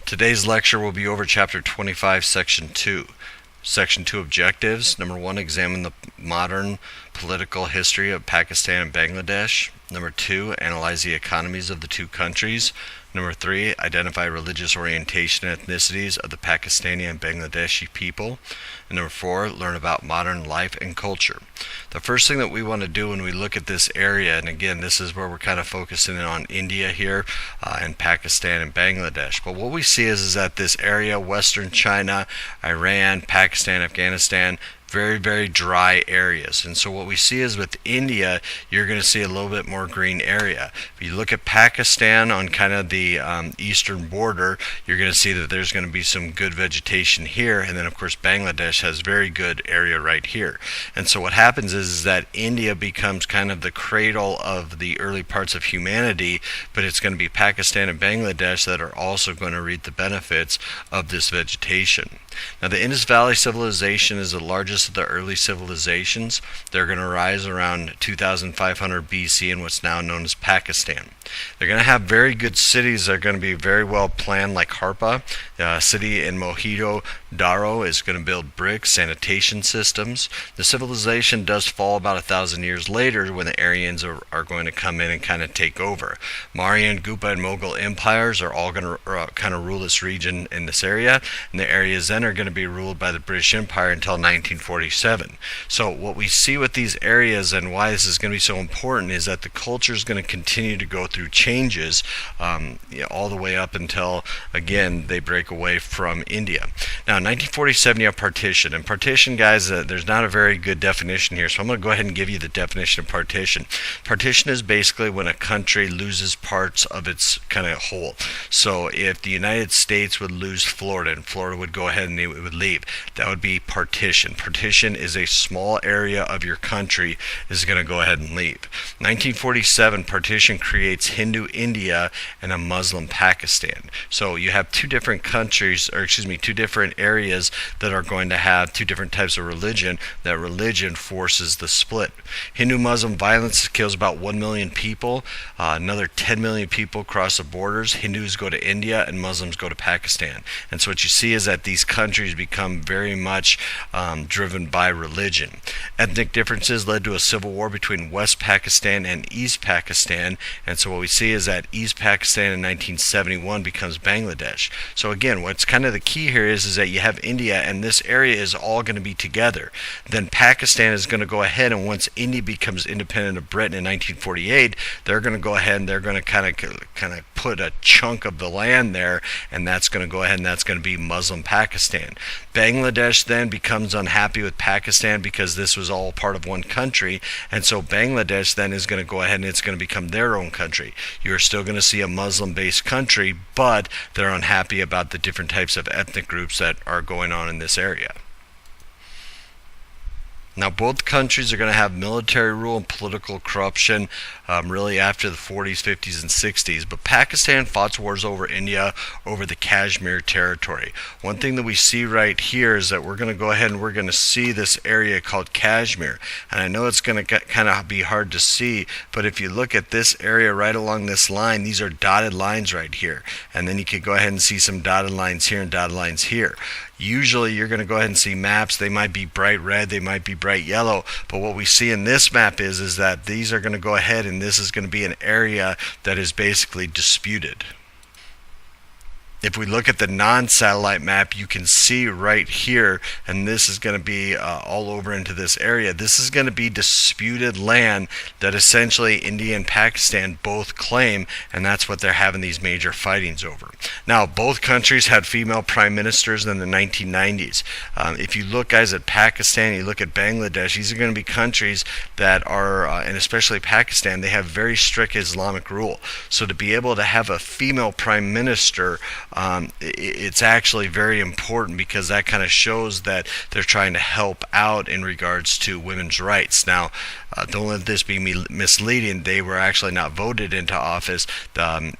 Today's lecture will be over Chapter 25, Section 2. Section 2 objectives. Number 1, examine the modern political history of Pakistan and Bangladesh. Number 2, analyze the economies of the two countries. Number 3, identify religious orientation and ethnicities of the Pakistani and Bangladeshi people. And number 4, learn about modern life and culture. The first thing that we want to do when we look at this area, and again, this is where we're kind of focusing in on India here and Pakistan and Bangladesh. But what we see is that this area, Western China, Iran, Pakistan, Afghanistan, very, very dry areas. And so what we see is with India, you're going to see a little bit more green area. If you look at Pakistan on kind of the eastern border, you're going to see that there's going to be some good vegetation here. And then, of course, Bangladesh has very good area right here. And so what happens is that India becomes kind of the cradle of the early parts of humanity, but it's going to be Pakistan and Bangladesh that are also going to reap the benefits of this vegetation. Now, the Indus Valley civilization is the largest of the early civilizations. They're going to rise around 2500 BC in what's now known as Pakistan. They're going to have very good cities that are going to be very well planned, like Harpa. A city in Mohenjo-Daro is going to build bricks, sanitation systems. The civilization does fall about 1,000 years later when the Aryans are going to come in and kind of take over. Mauryan, Gupta, and Mughal empires are all going to kind of rule this region in this area, and the areas then are going to be ruled by the British Empire until 1947. So what we see with these areas and why this is going to be so important is that the culture is going to continue to go through changes all the way up until, again, they break away from India. Now, in 1947, you have partition. And partition, guys, there's not a very good definition here, so I'm going to go ahead and give you the definition of partition. Partition is basically when a country loses parts of its kind of whole. So if the United States would lose Florida, and Florida would go ahead and it would leave, that would be partition. Partition is a small area of your country is going to go ahead and leave. 1947, partition creates Hindu India and a Muslim Pakistan. So you have two different countries, or excuse me, two different areas that are going to have two different types of religion. That religion forces the split. Hindu-Muslim violence kills about 1 million people. Another 10 million people cross the borders. Hindus go to India and Muslims go to Pakistan. And so what you see is that these countries become very much driven by religion. Ethnic differences led to a civil war between West Pakistan and East Pakistan. And so what we see is that East Pakistan in 1971 becomes Bangladesh. So again, what's kind of the key here is that you have India, and this area is all going to be together. Then Pakistan is going to go ahead, and once India becomes independent of Britain in 1948, they're going to go ahead and they're going to kind of put a chunk of the land there, and that's going to go ahead and that's going to be Muslim Pakistan. Bangladesh then becomes unhappy with Pakistan because this was all part of one country, and so Bangladesh then is going to go ahead and it's going to become their own country. You're still going to see a Muslim-based country, but they're unhappy about the different types of ethnic groups that are going on in this area. Now, both countries are going to have military rule and political corruption really after the 40s, 50s, and 60s. But Pakistan fought wars over India over the Kashmir territory. One thing that we see right here is that we're going to go ahead and we're going to see this area called Kashmir. And I know it's going to kind of be hard to see, but if you look at this area right along this line, these are dotted lines right here. And then you can go ahead and see some dotted lines here and dotted lines here. Usually you're going to go ahead and see maps. They might be bright red, they might be bright yellow, but what we see in this map is that these are going to go ahead and this is going to be an area that is basically disputed. If we look at the non-satellite map, you can see right here, and this is going to be all over into this area. This is going to be disputed land that essentially India and Pakistan both claim, and that's what they're having these major fightings over. Now, both countries had female prime ministers in the 1990s. If you look, guys, at Pakistan, you look at Bangladesh, these are going to be countries that are, and especially Pakistan, they have very strict Islamic rule. So to be able to have a female prime minister, it's actually very important because that kind of shows that they're trying to help out in regards to women's rights. Now, don't let this be misleading. They were actually not voted into office.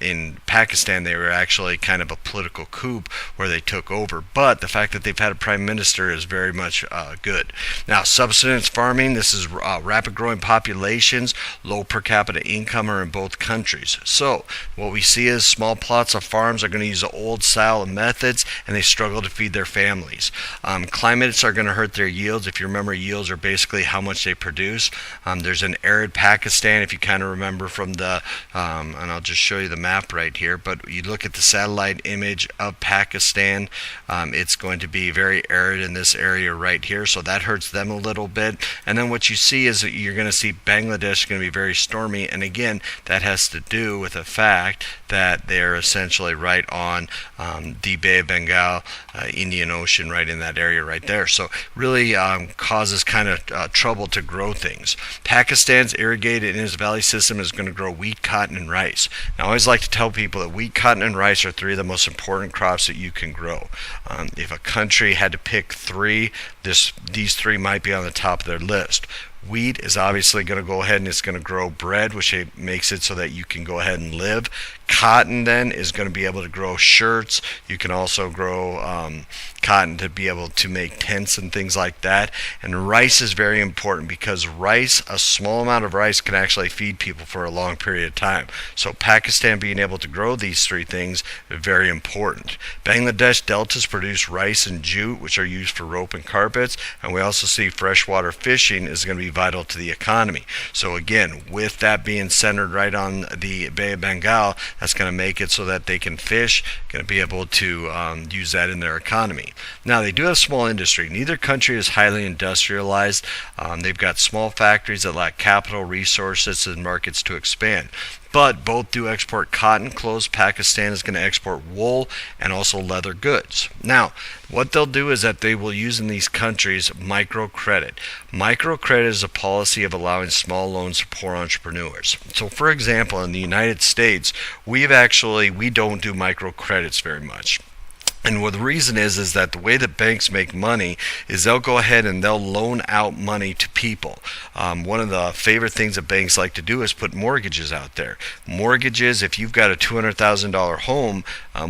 In Pakistan, they were actually kind of a political coup where they took over. But the fact that they've had a prime minister is very much good. Now, subsistence farming, this is rapid growing populations, low per capita income are in both countries. So what we see is small plots of farms are going to use the old style of methods, and they struggle to feed their families. Climates are going to hurt their yields. If you remember, yields are basically how much they produce. There's an arid Pakistan, if you kind of remember from the, and I'll just show you the map right here, but you look at the satellite image of Pakistan, it's going to be very arid in this area right here, so that hurts them a little bit. And then what you see is that you're going to see Bangladesh is going to be very stormy, and again, that has to do with the fact that they're essentially right on the Bay of Bengal, Indian Ocean, right in that area right there. So really causes kind of trouble to grow things. Pakistan's irrigated in its valley system is going to grow wheat, cotton, and rice. Now, I always like to tell people that wheat, cotton, and rice are three of the most important crops that you can grow. If a country had to pick three, these three might be on the top of their list. Wheat is obviously going to go ahead and it's going to grow bread, which makes it so that you can go ahead and live. Cotton then is going to be able to grow shirts. You can also grow cotton to be able to make tents and things like that. And rice is very important because rice, a small amount of rice can actually feed people for a long period of time. So Pakistan being able to grow these three things is very important. Bangladesh deltas produce rice and jute, which are used for rope and carpets. And we also see freshwater fishing is going to be vital to the economy. So again, with that being centered right on the Bay of Bengal, that's going to make it so that they can fish, going to be able to use that in their economy. Now, they do have small industry. Neither country is highly industrialized. They've got small factories that lack capital, resources, and markets to expand. But both do export cotton, clothes. Pakistan is going to export wool and also leather goods. Now, what they'll do is that they will use in these countries microcredit. Microcredit is a policy of allowing small loans to poor entrepreneurs. So, for example, in the United States, we don't do microcredits very much. And what the reason is that the way that banks make money is they'll go ahead and they'll loan out money to people. One of the favorite things that banks like to do is put mortgages out there. Mortgages, if you've got a $200,000 home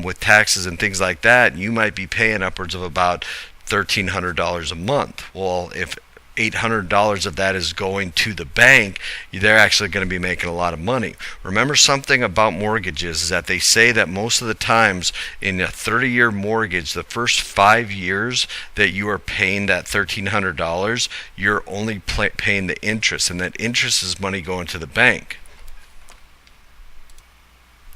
with taxes and things like that, you might be paying upwards of about $1,300 a month. Well, if $800 of that is going to the bank, they're actually going to be making a lot of money. Remember something about mortgages is that they say that most of the times in a 30-year mortgage, the first 5 years that you are paying that $1,300, you're only paying the interest, and that interest is money going to the bank.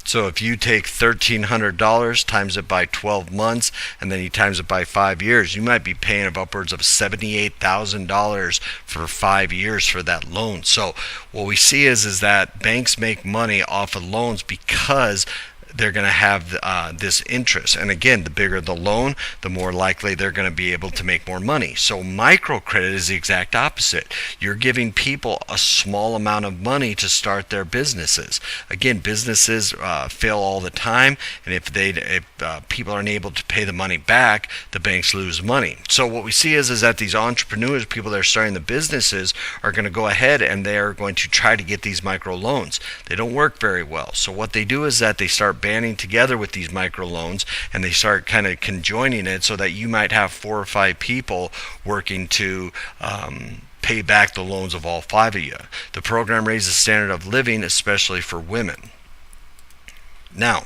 So if you take $1,300, times it by 12 months, and then you times it by 5 years, you might be paying of upwards of $78,000 for 5 years for that loan. So what we see is that banks make money off of loans because they're going to have this interest. And again, the bigger the loan, the more likely they're going to be able to make more money. So microcredit is the exact opposite. You're giving people a small amount of money to start their businesses. Again, businesses fail all the time, and if people aren't able to pay the money back, the banks lose money. So what we see is that these entrepreneurs, people that are starting the businesses, are going to go ahead and they are going to try to get these micro loans. They don't work very well. So what they do is that they start banding together with these microloans, and they start kind of conjoining it so that you might have 4 or 5 people working to pay back the loans of all 5 of you. The program raises the standard of living, especially for women. Now,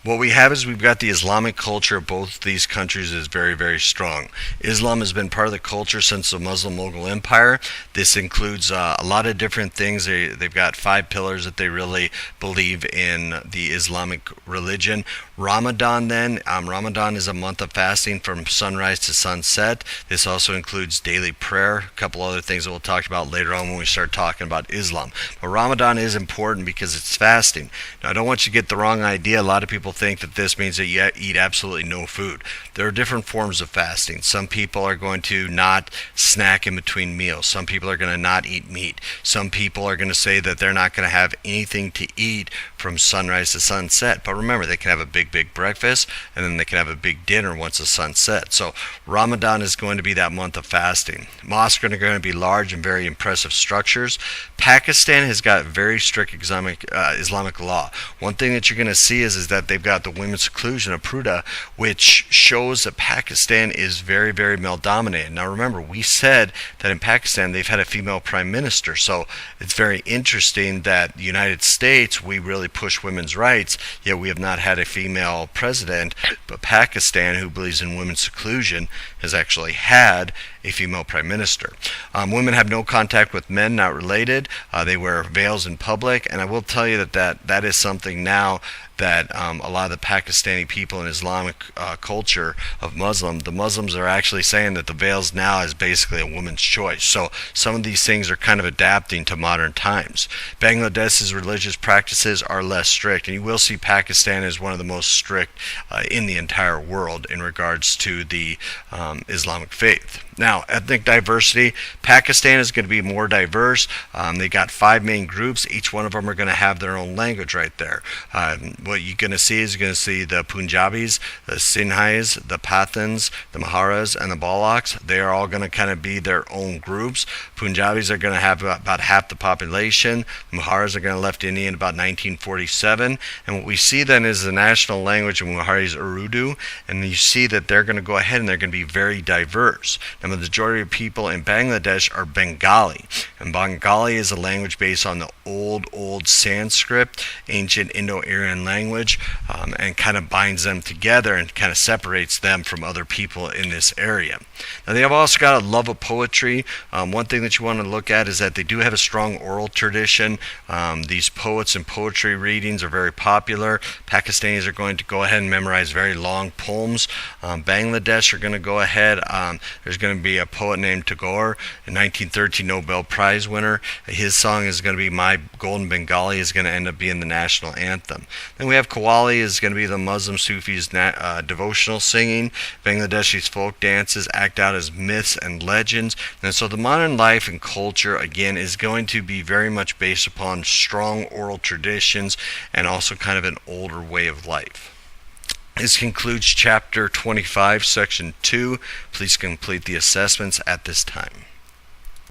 what we have is we've got the Islamic culture of both these countries is very, very strong. Islam has been part of the culture since the Muslim Mughal Empire. This includes a lot of different things. They've got 5 pillars that they really believe in the Islamic religion. Ramadan then, Ramadan is a month of fasting from sunrise to sunset. This also includes daily prayer, a couple other things that we'll talk about later on when we start talking about Islam. But Ramadan is important because it's fasting. Now, I don't want you to get the wrong idea. A lot of people think that this means that you eat absolutely no food. There are different forms of fasting. Some people are going to not snack in between meals. Some people are going to not eat meat. Some people are going to say that they're not going to have anything to eat from sunrise to sunset. But remember, they can have a big breakfast, and then they can have a big dinner once the sun sets. So Ramadan is going to be that month of fasting. Mosques are going to be large and very impressive structures. Pakistan has got very strict Islamic law. One thing that you're going to see is that they've got the women's seclusion of Pruda, which shows that Pakistan is very, very male dominated. Now remember, we said that in Pakistan they've had a female prime minister, so it's very interesting that the United States, we really push women's rights, yet we have not had a female president, but Pakistan, who believes in women's seclusion, has actually had a female prime minister. Women have no contact with men, not related. They wear veils in public, and I will tell you that is something now that a lot of the Pakistani people in Islamic culture of the Muslims are actually saying that the veils now is basically a woman's choice. So some of these things are kind of adapting to modern times. Bangladesh's religious practices are less strict, and you will see Pakistan as one of the most strict in the entire world in regards to the Islamic faith. Now, ethnic diversity, Pakistan is going to be more diverse. They got 5 main groups. Each one of them are going to have their own language right there. What you're going to see is the Punjabis, the Sinhais, the Pathans, the Maharas, and the Balaks. They are all going to kind of be their own groups. Punjabis are going to have about half the population. The Maharas are going to left India in about 1947. And what we see then is the national language of Mahari is Urdu. And you see that they're going to go ahead and they're going to be very diverse. Now, the majority of people in Bangladesh are Bengali. And Bengali is a language based on the old Sanskrit, ancient Indo-Aryan language, and kind of binds them together and kind of separates them from other people in this area. Now, they have also got a love of poetry. One thing that you want to look at is that they do have a strong oral tradition. These poets and poetry readings are very popular. Pakistanis are going to go ahead and memorize very long poems. Bangladesh are going to go ahead. There's going to be a poet named Tagore, a 1913 Nobel Prize winner. His song is going to be My Golden Bengali, is going to end up being the national anthem. Then we have Qawwali, is going to be the Muslim Sufis' devotional singing. Bangladeshi's folk dances act out as myths and legends. And so the modern life and culture, again, is going to be very much based upon strong oral traditions and also kind of an older way of life. This concludes Chapter 25, Section 2. Please complete the assessments at this time.